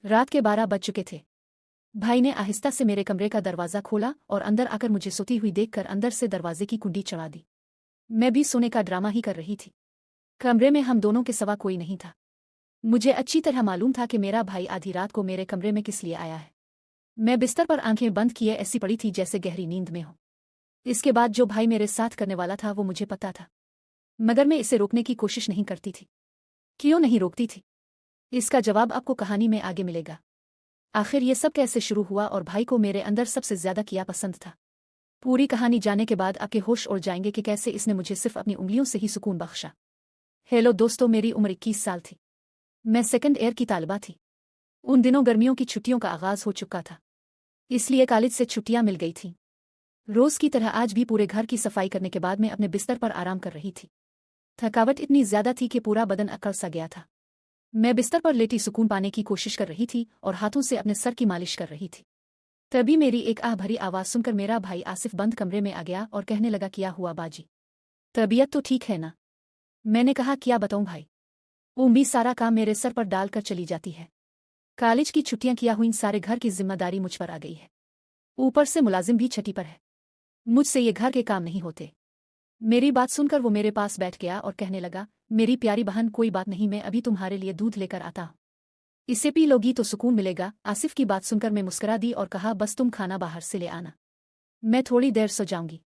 रात के 12 बज चुके थे। भाई ने आहिस्ता से मेरे कमरे का दरवाज़ा खोला और अंदर आकर मुझे सोती हुई देखकर अंदर से दरवाजे की कुंडी चढ़ा दी। मैं भी सोने का ड्रामा ही कर रही थी। कमरे में हम दोनों के सिवा कोई नहीं था। मुझे अच्छी तरह मालूम था कि मेरा भाई आधी रात को मेरे कमरे में किस लिए आया है। मैं बिस्तर पर आंखें बंद किए ऐसी पड़ी थी जैसे गहरी नींद में हो। इसके बाद जो भाई मेरे साथ करने वाला था वो मुझे पता था, मगर मैं इसे रोकने की कोशिश नहीं करती थी। क्यों नहीं रोकती थी, इसका जवाब आपको कहानी में आगे मिलेगा। आखिर ये सब कैसे शुरू हुआ और भाई को मेरे अंदर सबसे ज्यादा क्या पसंद था। पूरी कहानी जानने के बाद आपके होश उड़ जाएंगे कि कैसे इसने मुझे सिर्फ अपनी उंगलियों से ही सुकून बख्शा। हेलो दोस्तों, मेरी उम्र 21 साल थी। मैं सेकंड ईयर की तालिबा थी। उन दिनों गर्मियों की छुट्टियों का आगाज हो चुका था, इसलिए कॉलेज से छुट्टियां मिल गई थीं। रोज की तरह आज भी पूरे घर की सफाई करने के बाद मैं अपने बिस्तर पर आराम कर रही थी। थकावट इतनी ज्यादा थी कि पूरा बदन अकड़ सा गया था। मैं बिस्तर पर लेटी सुकून पाने की कोशिश कर रही थी और हाथों से अपने सर की मालिश कर रही थी। तभी मेरी एक आह भरी आवाज सुनकर मेरा भाई आसिफ बंद कमरे में आ गया और कहने लगा, क्या हुआ बाजी, तबीयत तो ठीक है ना? मैंने कहा, क्या बताऊं भाई, उम्मी सारा काम मेरे सर पर डालकर चली जाती है। कॉलेज की छुट्टियां किया हुई सारे घर की जिम्मेदारी मुझ पर आ गई है। ऊपर से मुलाजिम भी छठी पर है। मुझसे ये घर के काम नहीं होते। मेरी बात सुनकर वो मेरे पास बैठ गया और कहने लगा, मेरी प्यारी बहन, कोई बात नहीं, मैं अभी तुम्हारे लिए दूध लेकर आता हूं। इसे पी लोगी तो सुकून मिलेगा। आसिफ की बात सुनकर मैं मुस्कुरा दी और कहा, बस तुम खाना बाहर से ले आना, मैं थोड़ी देर सो जाऊंगी।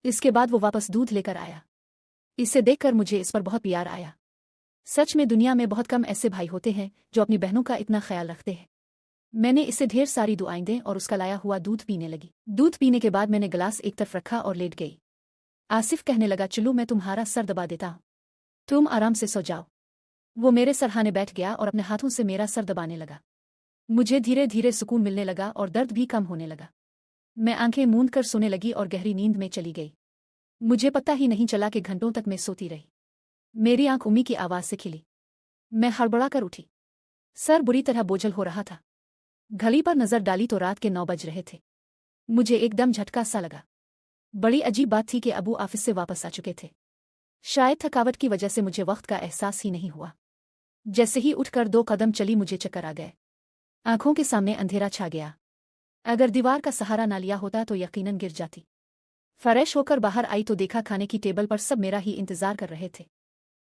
इसके बाद वो वापस दूध लेकर आया। इसे देखकर मुझे इस पर बहुत प्यार आया। सच में दुनिया में बहुत कम ऐसे भाई होते हैं जो अपनी बहनों का इतना ख्याल रखते हैं। मैंने इसे ढेर सारी दुआएं दें और उसका लाया हुआ दूध पीने लगी। दूध पीने के बाद मैंने गिलास एक तरफ रखा और लेट गई। आसिफ कहने लगा, चलो मैं तुम्हारा सर दबा देता हूं, तुम आराम से सो जाओ। वो मेरे सरहाने बैठ गया और अपने हाथों से मेरा सर दबाने लगा। मुझे धीरे धीरे सुकून मिलने लगा और दर्द भी कम होने लगा। मैं आंखें मूंद कर सोने लगी और गहरी नींद में चली गई। मुझे पता ही नहीं चला कि घंटों तक मैं सोती रही। मेरी आंख उम्मी की आवाज से खिली। मैं हड़बड़ा कर उठी। सर बुरी तरह बोझल हो रहा था। घड़ी पर नजर डाली तो रात के 9 बज रहे थे। मुझे एकदम झटका सा लगा। बड़ी अजीब बात थी कि अबू ऑफिस से वापस आ चुके थे। शायद थकावट की वजह से मुझे वक्त का एहसास ही नहीं हुआ। जैसे ही उठकर 2 कदम चली मुझे चक्कर आ गए। आंखों के सामने अंधेरा छा गया। अगर दीवार का सहारा ना लिया होता तो यकीनन गिर जाती। फ्रेश होकर बाहर आई तो देखा खाने की टेबल पर सब मेरा ही इंतजार कर रहे थे।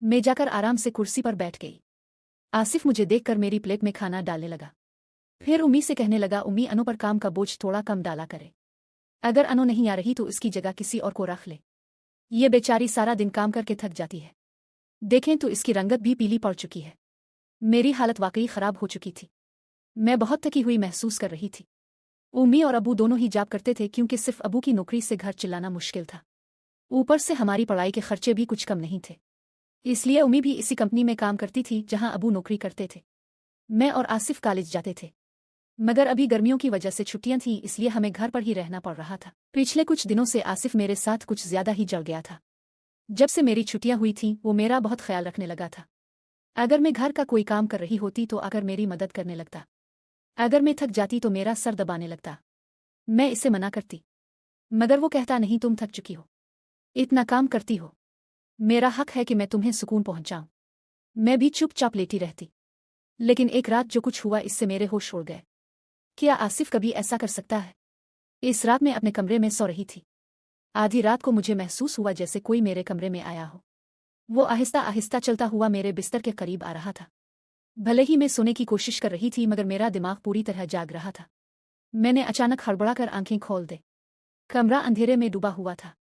मैं जाकर आराम से कुर्सी पर बैठ गई। आसिफ मुझे देखकर मेरी प्लेट में खाना डालने लगा। फिर उम्मी से कहने लगा, उम्मी, अनु पर काम का बोझ थोड़ा कम डाला करे। अगर अनु नहीं आ रही तो इसकी जगह किसी और को रख ले। ये बेचारी सारा दिन काम करके थक जाती है। देखें तो इसकी रंगत भी पीली पड़ चुकी है। मेरी हालत वाकई खराब हो चुकी थी। मैं बहुत थकी हुई महसूस कर रही थी। उम्मी और अबू दोनों ही जॉब करते थे क्योंकि सिर्फ अबू की नौकरी से घर चलाना मुश्किल था। ऊपर से हमारी पढ़ाई के खर्चे भी कुछ कम नहीं थे। इसलिए उम्मी भी इसी कंपनी में काम करती थी जहां अबू नौकरी करते थे। मैं और आसिफ कॉलेज जाते थे, मगर अभी गर्मियों की वजह से छुट्टियां थीं, इसलिए हमें घर पर ही रहना पड़ रहा था। पिछले कुछ दिनों से आसिफ मेरे साथ कुछ ज्यादा ही जल गया था। जब से मेरी छुट्टियां हुई थीं वो मेरा बहुत ख्याल रखने लगा था। अगर मैं घर का कोई काम कर रही होती तो आकर मेरी मदद करने लगता। अगर मैं थक जाती तो मेरा सर दबाने लगता। मैं इसे मना करती, मगर वो कहता, नहीं, तुम थक चुकी हो, इतना काम करती हो, मेरा हक है कि मैं तुम्हें सुकून पहुंचाऊं। मैं भी चुपचाप लेटी रहती। लेकिन एक रात जो कुछ हुआ इससे मेरे होश उड़ गए। क्या आसिफ कभी ऐसा कर सकता है? इस रात मैं अपने कमरे में सो रही थी। आधी रात को मुझे महसूस हुआ जैसे कोई मेरे कमरे में आया हो। वो आहिस्ता आहिस्ता चलता हुआ मेरे बिस्तर के करीब आ रहा था। भले ही मैं सोने की कोशिश कर रही थी मगर मेरा दिमाग पूरी तरह जाग रहा था। मैंने अचानक हड़बड़ा कर आंखें खोल दे। कमरा अंधेरे में डूबा हुआ था।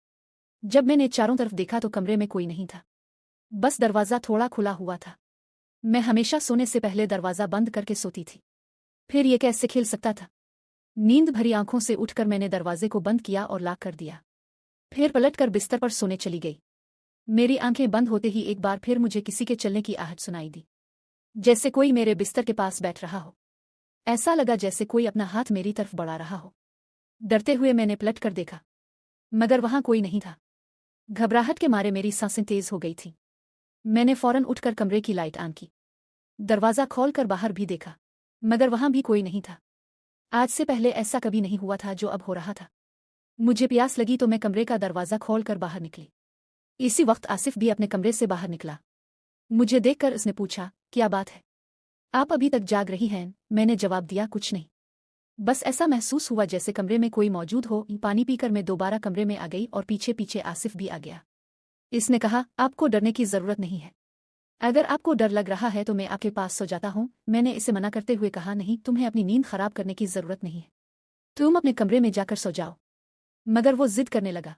जब मैंने चारों तरफ देखा तो कमरे में कोई नहीं था, बस दरवाज़ा थोड़ा खुला हुआ था। मैं हमेशा सोने से पहले दरवाज़ा बंद करके सोती थी, फिर ये कैसे खिल सकता था? नींद भरी आंखों से उठकर मैंने दरवाजे को बंद किया और लॉक कर दिया। फिर पलटकर बिस्तर पर सोने चली गई। मेरी आंखें बंद होते ही एक बार फिर मुझे किसी के चलने की आहट सुनाई दी, जैसे कोई मेरे बिस्तर के पास बैठ रहा हो। ऐसा लगा जैसे कोई अपना हाथ मेरी तरफ बढ़ा रहा हो। डरते हुए मैंने पलट कर देखा, मगर वहां कोई नहीं था। घबराहट के मारे मेरी सांसें तेज हो गई थीं। मैंने फौरन उठकर कमरे की लाइट ऑन की, दरवाज़ा खोलकर बाहर भी देखा, मगर वहां भी कोई नहीं था। आज से पहले ऐसा कभी नहीं हुआ था जो अब हो रहा था। मुझे प्यास लगी तो मैं कमरे का दरवाज़ा खोलकर बाहर निकली। इसी वक्त आसिफ भी अपने कमरे से बाहर निकला। मुझे देखकर उसने पूछा, क्या बात है? आप अभी तक जाग रही हैं? मैंने जवाब दिया, कुछ नहीं। बस ऐसा महसूस हुआ जैसे कमरे में कोई मौजूद हो। पानी पीकर मैं दोबारा कमरे में आ गई और पीछे पीछे आसिफ भी आ गया। इसने कहा, आपको डरने की जरूरत नहीं है। अगर आपको डर लग रहा है तो मैं आपके पास सो जाता हूँ। मैंने इसे मना करते हुए कहा, नहीं, तुम्हें अपनी नींद खराब करने की जरूरत नहीं है। तुम अपने कमरे में जाकर सो जाओ। मगर वो जिद करने लगा।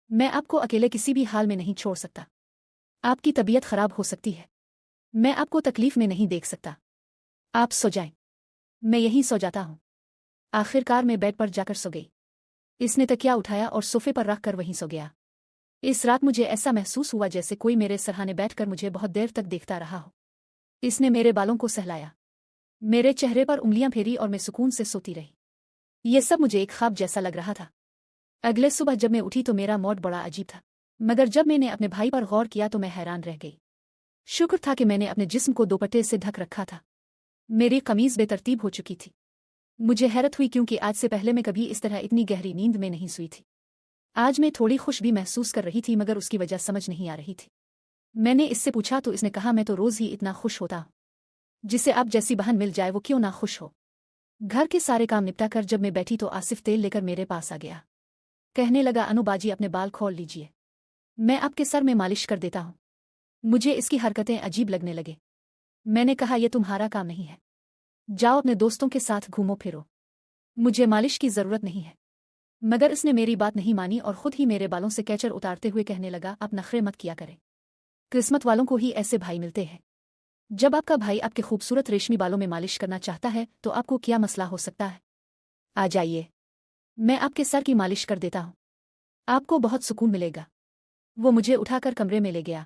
मैं आपको अकेले किसी भी हाल में नहीं छोड़ सकता। आपकी तबीयत खराब हो सकती है। मैं आपको तकलीफ में नहीं देख सकता। आप सो जाएं। मैं यहीं सो जाता हूँ। आखिरकार मैं बेड पर जाकर सो गई। इसने तकिया उठाया और सोफे पर रख कर वहीं सो गया। इस रात मुझे ऐसा महसूस हुआ जैसे कोई मेरे सरहाने बैठकर मुझे बहुत देर तक देखता रहा हो। इसने मेरे बालों को सहलाया, मेरे चेहरे पर उंगलियां फेरी और मैं सुकून से सोती रही। ये सब मुझे एक ख्वाब जैसा लग रहा था। अगले सुबह जब मैं उठी तो मेरा मूड बड़ा अजीब था। मगर जब मैंने अपने भाई पर गौर किया तो मैं हैरान रह गई। शुक्र था कि मैंने अपने जिस्म को दुपट्टे से ढक रखा था। मेरी कमीज बेतरतीब हो चुकी थी। मुझे हैरत हुई क्योंकि आज से पहले मैं कभी इस तरह इतनी गहरी नींद में नहीं सोई थी। आज मैं थोड़ी खुश भी महसूस कर रही थी मगर उसकी वजह समझ नहीं आ रही थी। मैंने इससे पूछा तो इसने कहा, मैं तो रोज ही इतना खुश होता हूँ। जिसे आप जैसी बहन मिल जाए वो क्यों ना खुश हो। घर के सारे काम निपटा कर जब मैं बैठी तो आसिफ तेल लेकर मेरे पास आ गया। कहने लगा, अनु बाजी, अपने बाल खोल लीजिए, मैं आपके सर में मालिश कर देता हूँ। मुझे इसकी हरकतें अजीब लगने लगे। मैंने कहा, यह तुम्हारा काम नहीं है। जाओ अपने दोस्तों के साथ घूमो फिरो, मुझे मालिश की जरूरत नहीं है। मगर इसने मेरी बात नहीं मानी और खुद ही मेरे बालों से कैचर उतारते हुए कहने लगा, आप नखरे मत किया करें। किस्मत वालों को ही ऐसे भाई मिलते हैं। जब आपका भाई आपके खूबसूरत रेशमी बालों में मालिश करना चाहता है तो आपको क्या मसला हो सकता है। आ जाइए, मैं आपके सर की मालिश कर देता हूँ, आपको बहुत सुकून मिलेगा। वो मुझे उठाकर कमरे में ले गया।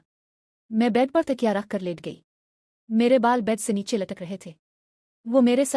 मैं बेड पर तकिया रख कर लेट गई। मेरे बाल बेड से नीचे लटक रहे थे। वो मेरे